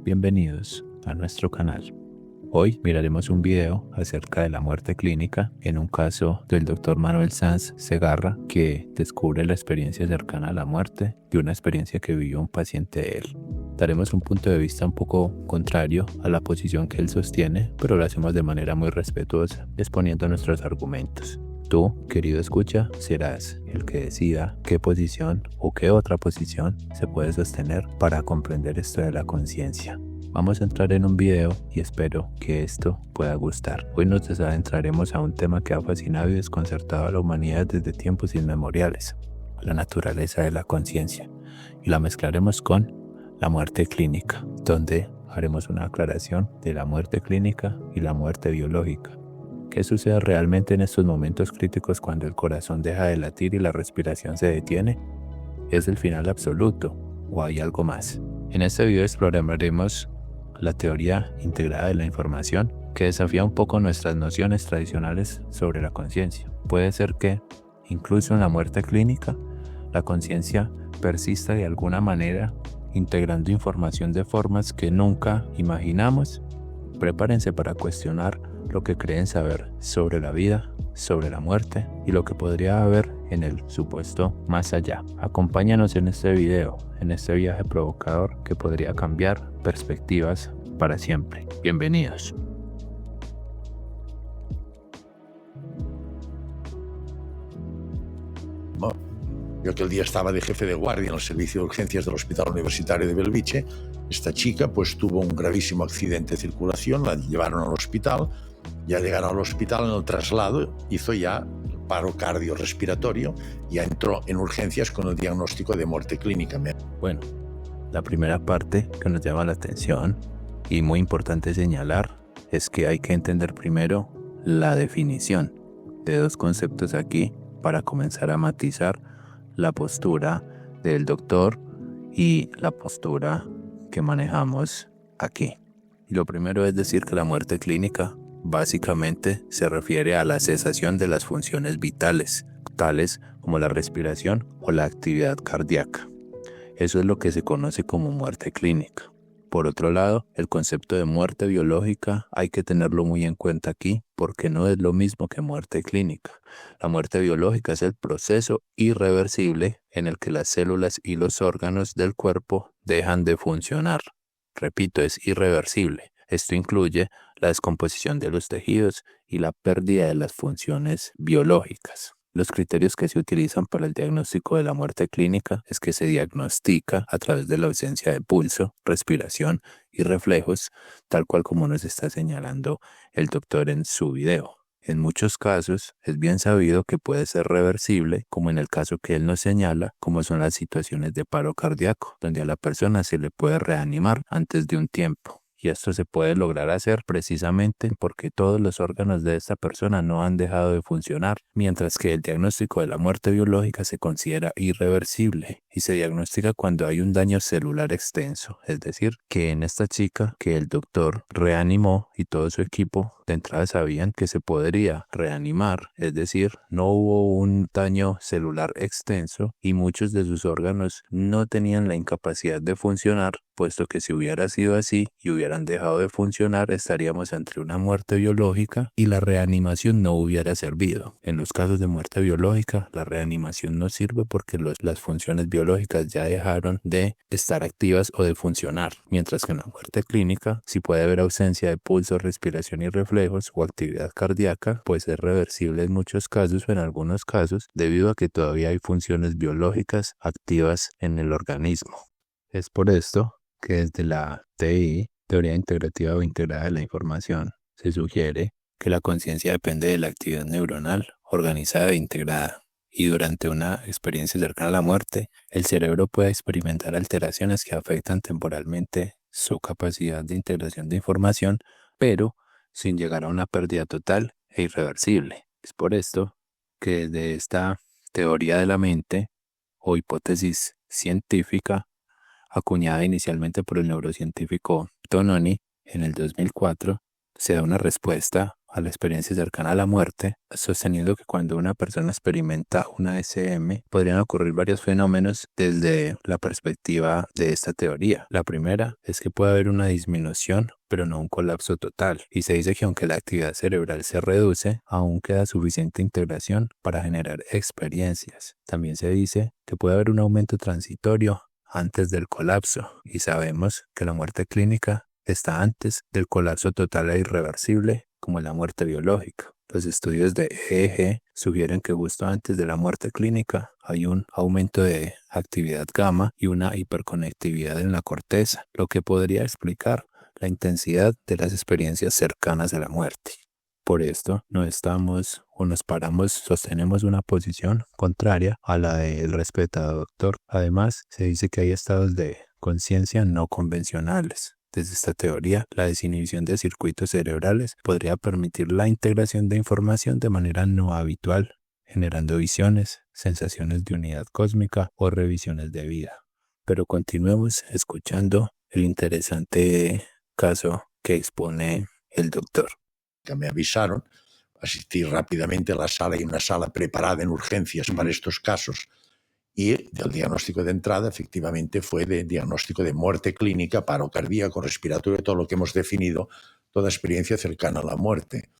Bienvenidos a nuestro canal. Hoy miraremos un video acerca de la muerte clínica en un caso del Dr. Manuel Sanz Segarra, que descubre la experiencia cercana a la muerte de una experiencia que vivió un paciente de él. Daremos un punto de vista un poco contrario a la posición que él sostiene, pero lo hacemos de manera muy respetuosa, exponiendo nuestros argumentos. Tú, querido escucha, serás el que decida qué posición o qué otra posición se puede sostener para comprender esto de la conciencia. Vamos a entrar en un video y espero que esto pueda gustar. Hoy nos adentraremos a un tema que ha fascinado y desconcertado a la humanidad desde tiempos inmemoriales: la naturaleza de la conciencia, y la mezclaremos con la muerte clínica, donde haremos una aclaración de la muerte clínica y la muerte biológica. ¿Qué sucede realmente en estos momentos críticos cuando el corazón deja de latir y la respiración se detiene? ¿Es el final absoluto o hay algo más? En este video exploraremos la teoría integrada de la información, que desafía un poco nuestras nociones tradicionales sobre la conciencia. Puede ser que, incluso en la muerte clínica, la conciencia persista de alguna manera, integrando información de formas que nunca imaginamos. Prepárense para cuestionar lo que creen saber sobre la vida, sobre la muerte y lo que podría haber en el supuesto más allá. Acompáñanos en este video, en este viaje provocador que podría cambiar perspectivas para siempre. Bienvenidos. Yo aquel día estaba de jefe de guardia en el servicio de urgencias del Hospital Universitario de Belviche. Esta chica pues tuvo un gravísimo accidente de circulación, la llevaron al hospital. Ya llegaron al hospital, en el traslado hizo ya paro cardiorrespiratorio, ya entró en urgencias con el diagnóstico de muerte clínica. Bueno, la primera parte que nos llama la atención y muy importante señalar es que hay que entender primero la definición de dos conceptos aquí para comenzar a matizar la postura del doctor y la postura que manejamos aquí. Y lo primero es decir que la muerte clínica básicamente se refiere a la cesación de las funciones vitales, tales como la respiración o la actividad cardíaca. Eso es lo que se conoce como muerte clínica. Por otro lado, el concepto de muerte biológica hay que tenerlo muy en cuenta aquí, porque no es lo mismo que muerte clínica. La muerte biológica es el proceso irreversible en el que las células y los órganos del cuerpo dejan de funcionar. Repito, es irreversible. Esto incluye la descomposición de los tejidos y la pérdida de las funciones biológicas. Los criterios que se utilizan para el diagnóstico de la muerte clínica es que se diagnostica a través de la ausencia de pulso, respiración y reflejos, tal cual como nos está señalando el doctor en su video. En muchos casos es bien sabido que puede ser reversible, como en el caso que él nos señala, como son las situaciones de paro cardíaco, donde a la persona se le puede reanimar antes de un tiempo. Y esto se puede lograr hacer precisamente porque todos los órganos de esta persona no han dejado de funcionar, mientras que el diagnóstico de la muerte biológica se considera irreversible y se diagnostica cuando hay un daño celular extenso. Es decir, que en esta chica que el doctor reanimó y todo su equipo de entrada sabían que se podría reanimar, es decir, no hubo un daño celular extenso y muchos de sus órganos no tenían la incapacidad de funcionar, puesto que si hubiera sido así y hubieran dejado de funcionar, estaríamos ante una muerte biológica y la reanimación no hubiera servido. En los casos de muerte biológica, la reanimación no sirve porque las funciones biológicas ya dejaron de estar activas o de funcionar, mientras que en la muerte clínica, si puede haber ausencia de pulso, respiración y reflejos o actividad cardíaca, puede ser reversible en muchos casos o en algunos casos, debido a que todavía hay funciones biológicas activas en el organismo. Es por esto que desde la TI, teoría integrativa o integrada de la información, se sugiere que la conciencia depende de la actividad neuronal organizada e integrada. Y durante una experiencia cercana a la muerte, el cerebro puede experimentar alteraciones que afectan temporalmente su capacidad de integración de información, pero sin llegar a una pérdida total e irreversible. Es por esto que desde esta teoría de la mente o hipótesis científica, acuñada inicialmente por el neurocientífico Tononi en el 2004, se da una respuesta a la experiencia cercana a la muerte, sosteniendo que cuando una persona experimenta una SM podrían ocurrir varios fenómenos desde la perspectiva de esta teoría. La primera es que puede haber una disminución, pero no un colapso total, y se dice que aunque la actividad cerebral se reduce, aún queda suficiente integración para generar experiencias. También se dice que puede haber un aumento transitorio antes del colapso, y sabemos que la muerte clínica está antes del colapso total e irreversible, como la muerte biológica. Los estudios de EEG sugieren que justo antes de la muerte clínica hay un aumento de actividad gamma y una hiperconectividad en la corteza, lo que podría explicar la intensidad de las experiencias cercanas a la muerte. Por esto no estamos o nos paramos, sostenemos una posición contraria a la del respetado doctor. Además, se dice que hay estados de conciencia no convencionales. Desde esta teoría, la desinhibición de circuitos cerebrales podría permitir la integración de información de manera no habitual, generando visiones, sensaciones de unidad cósmica o revisiones de vida. Pero continuemos escuchando el interesante caso que expone el doctor. Que me avisaron, asistí rápidamente a la sala, hay una sala preparada en urgencias para estos casos, y el diagnóstico de entrada efectivamente fue de diagnóstico de muerte clínica, paro cardíaco, respiratorio, todo lo que hemos definido, toda experiencia cercana a la muerte.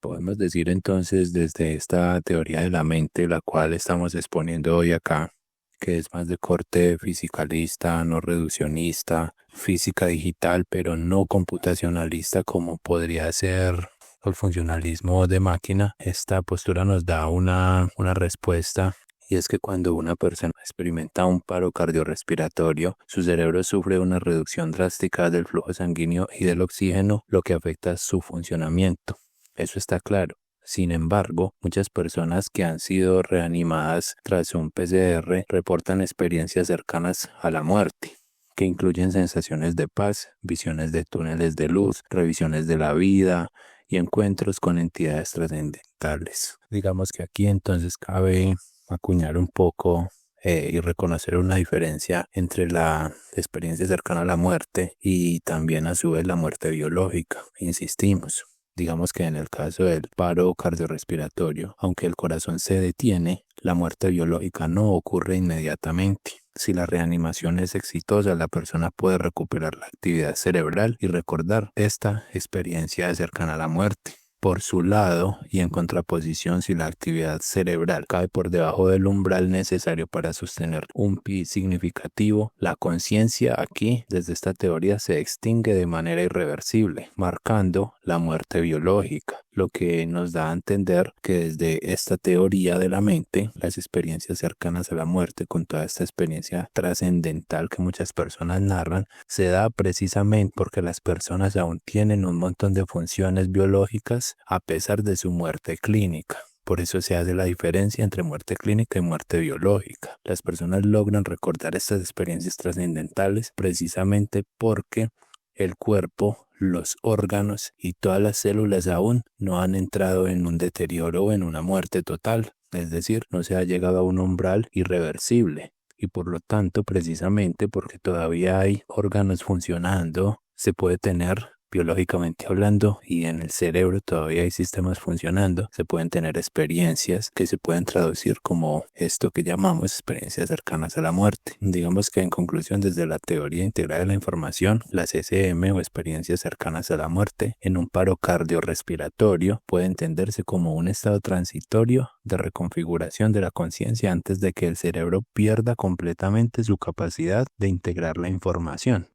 Podemos decir entonces desde esta teoría de la mente, la cual estamos exponiendo hoy acá, que es más de corte fisicalista, no reduccionista, física digital, pero no computacionalista como podría ser el funcionalismo de máquina. Esta postura nos da una respuesta, y es que cuando una persona experimenta un paro cardiorrespiratorio, su cerebro sufre una reducción drástica del flujo sanguíneo y del oxígeno, lo que afecta su funcionamiento. Eso está claro. Sin embargo, muchas personas que han sido reanimadas tras un PCR reportan experiencias cercanas a la muerte, que incluyen sensaciones de paz, visiones de túneles de luz, revisiones de la vida y encuentros con entidades trascendentales. Digamos que aquí entonces cabe acuñar un poco y reconocer una diferencia entre la experiencia cercana a la muerte y también a su vez la muerte biológica. Insistimos. Digamos que en el caso del paro cardiorrespiratorio, aunque el corazón se detiene, la muerte biológica no ocurre inmediatamente. Si la reanimación es exitosa, la persona puede recuperar la actividad cerebral y recordar esta experiencia cercana a la muerte. Por su lado, y en contraposición, si la actividad cerebral cae por debajo del umbral necesario para sostener un pi significativo, la conciencia aquí, desde esta teoría, se extingue de manera irreversible, marcando la muerte biológica, lo que nos da a entender que desde esta teoría de la mente, las experiencias cercanas a la muerte, con toda esta experiencia trascendental que muchas personas narran, se da precisamente porque las personas aún tienen un montón de funciones biológicas a pesar de su muerte clínica. Por eso se hace la diferencia entre muerte clínica y muerte biológica. Las personas logran recordar estas experiencias trascendentales precisamente porque el cuerpo, los órganos y todas las células aún no han entrado en un deterioro o en una muerte total. Es decir, no se ha llegado a un umbral irreversible. Y por lo tanto, precisamente porque todavía hay órganos funcionando, se puede tener, biológicamente hablando, y en el cerebro todavía hay sistemas funcionando, se pueden tener experiencias que se pueden traducir como esto que llamamos experiencias cercanas a la muerte. Digamos que en conclusión, desde la teoría integral de la información, las SM o experiencias cercanas a la muerte en un paro cardiorrespiratorio puede entenderse como un estado transitorio de reconfiguración de la conciencia antes de que el cerebro pierda completamente su capacidad de integrar la información.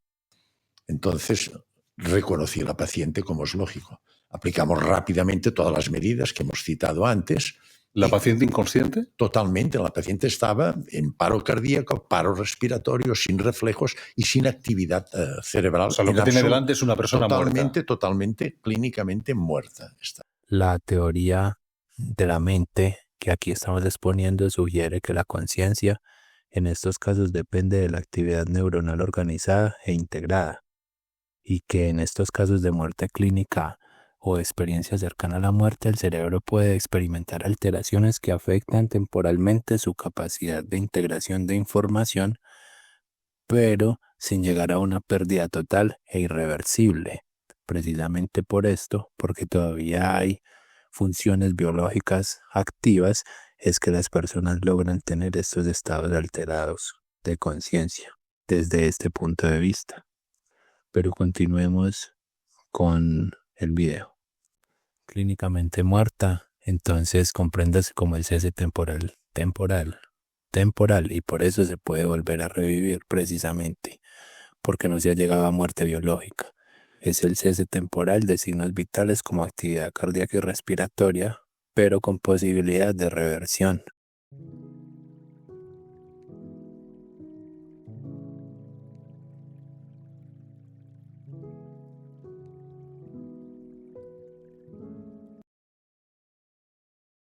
Entonces, reconocí a la paciente como es lógico. Aplicamos rápidamente todas las medidas que hemos citado antes. ¿La paciente inconsciente? Totalmente. La paciente estaba en paro cardíaco, paro respiratorio, sin reflejos y sin actividad cerebral. O sea, lo que tiene delante es una persona muerta. Totalmente, clínicamente muerta. La teoría de la mente que aquí estamos exponiendo sugiere que la conciencia en estos casos depende de la actividad neuronal organizada e integrada, y que en estos casos de muerte clínica o experiencia cercana a la muerte, el cerebro puede experimentar alteraciones que afectan temporalmente su capacidad de integración de información, pero sin llegar a una pérdida total e irreversible. Precisamente por esto, porque todavía hay funciones biológicas activas, es que las personas logran tener estos estados alterados de conciencia desde este punto de vista. Pero continuemos con el video. Clínicamente muerta, entonces compréndase como el cese temporal, y por eso se puede volver a revivir precisamente, porque no se ha llegado a muerte biológica. Es el cese temporal de signos vitales como actividad cardíaca y respiratoria, pero con posibilidad de reversión.